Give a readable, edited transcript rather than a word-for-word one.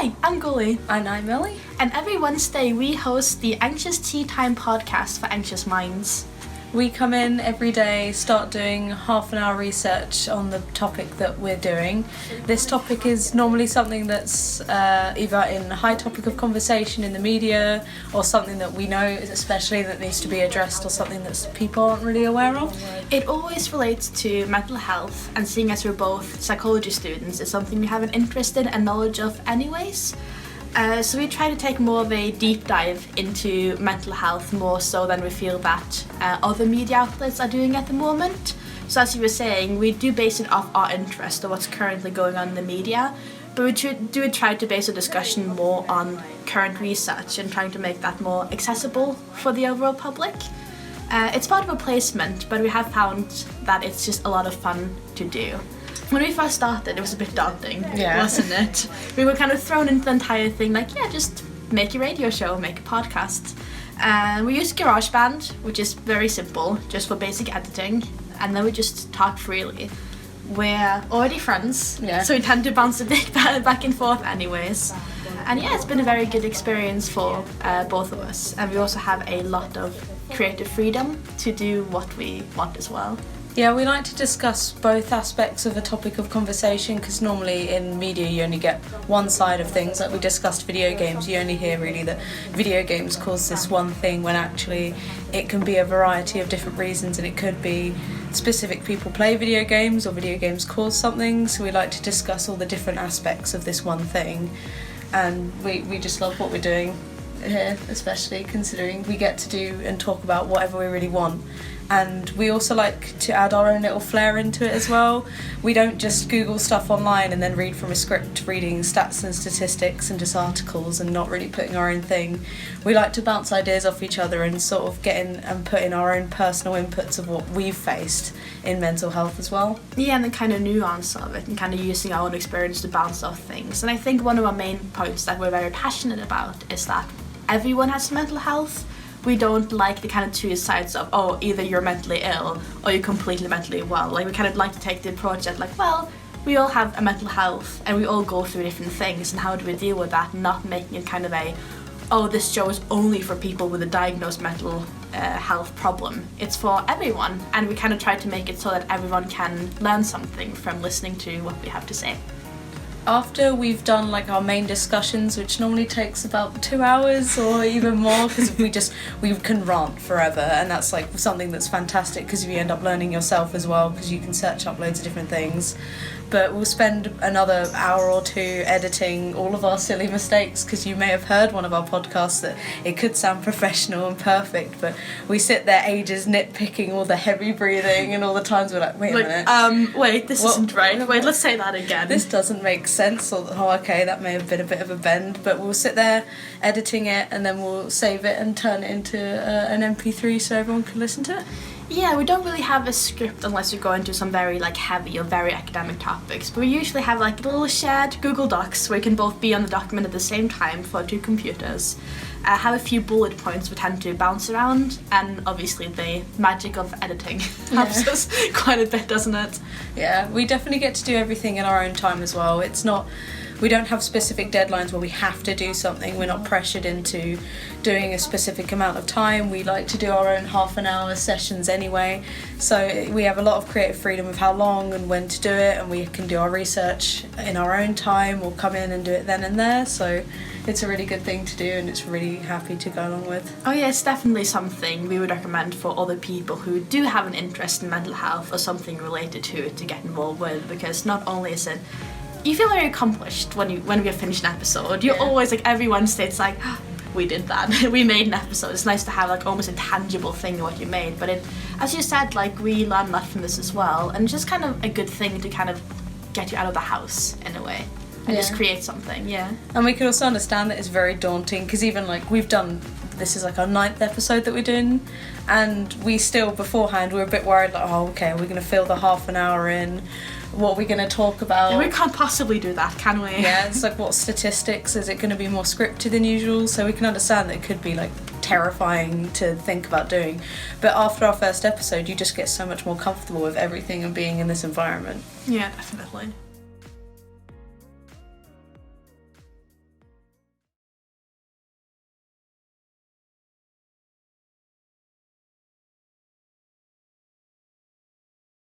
Hi, I'm Gulli. And I'm Ellie. And every Wednesday we host the Anxious Tea Time podcast for anxious minds. We come in every day, start doing half an hour research on the topic that we're doing. This topic is normally something that's either in a high topic of conversation in the media, or something that we know especially that needs to be addressed, or something that people aren't really aware of. It always relates to mental health, and seeing as we're both psychology students is something we have an interest in and knowledge of anyways. So we try to take more of a deep dive into mental health, more so than we feel that other media outlets are doing at the moment. So as you were saying, we do base it off our interest of what's currently going on in the media, but we do try to base a discussion more on current research and trying to make that more accessible for the overall public. It's part of a placement, but we have found that it's just a lot of fun to do. When we first started, it was a bit daunting, wasn't it? We were kind of thrown into the entire thing, just make a radio show, make a podcast. We used GarageBand, which is very simple, just for basic editing, and then we just talk freely. We're already friends, so we tend to bounce a bit back and forth anyways. And it's been a very good experience for both of us, and we also have a lot of creative freedom to do what we want as well. Yeah, we like to discuss both aspects of a topic of conversation, because normally in media you only get one side of things. Like we discussed video games, you only hear really that video games cause this one thing, when actually it can be a variety of different reasons, and it could be specific people play video games or video games cause something. So we like to discuss all the different aspects of this one thing, and we just love what we're doing here, especially considering we get to do and talk about whatever we really want. And we also like to add our own little flair into it as well. We don't just Google stuff online and then read from a script, reading stats and statistics and just articles and not really putting our own thing. We like to bounce ideas off each other and sort of get in and put in our own personal inputs of what we've faced in mental health as well. Yeah, and the kind of nuance of it, and kind of using our own experience to bounce off things. And I think one of our main points that we're very passionate about is that everyone has mental health. We don't like the kind of two sides of, either you're mentally ill or you're completely mentally well. We kind of like to take the approach that, we all have a mental health and we all go through different things, and how do we deal with that, not making it kind of this show is only for people with a diagnosed mental health problem. It's for everyone, and we kind of try to make it so that everyone can learn something from listening to what we have to say. After we've done our main discussions, which normally takes about 2 hours or even more, because we can rant forever, and that's something that's fantastic, because you end up learning yourself as well, because you can search up loads of different things. But we'll spend another hour or two editing all of our silly mistakes, because you may have heard one of our podcasts that it could sound professional and perfect, but we sit there ages nitpicking all the heavy breathing and all the times we're wait a minute. This isn't right. Wait, let's say that again. This doesn't make sense, or okay, that may have been a bit of a bend, but we'll sit there editing it, and then we'll save it and turn it into an MP3 so everyone can listen to it. Yeah, we don't really have a script unless you go into some very heavy or very academic topics, but we usually have little shared Google Docs where you can both be on the document at the same time for two computers. Have a few bullet points we tend to bounce around, and obviously the magic of editing helps us quite a bit, doesn't it? Yeah, we definitely get to do everything in our own time as well. We don't have specific deadlines where we have to do something. We're not pressured into doing a specific amount of time. We like to do our own half an hour sessions anyway. So we have a lot of creative freedom of how long and when to do it, and we can do our research in our own time or come in and do it then and there. So it's a really good thing to do, and it's really happy to go along with. Oh yeah, it's definitely something we would recommend for other people who do have an interest in mental health or something related to it to get involved with, because not only is it you feel very accomplished when we have finished an episode. You're always every Wednesday it's we did that. We made an episode. It's nice to have almost a tangible thing of what you made. But as you said, we learn a lot from this as well, and it's just kind of a good thing to kind of get you out of the house in a way and just create something. Yeah. And we can also understand that it's very daunting, because even we've done, this is our 9th episode that we're doing, and we still beforehand we were a bit worried okay, we're going to fill the half an hour in. What are we going to talk about? Yeah, we can't possibly do that, can we? Yeah, it's what statistics, is it going to be more scripted than usual? So we can understand that it could be terrifying to think about doing. But after our first episode, you just get so much more comfortable with everything and being in this environment. Yeah, definitely.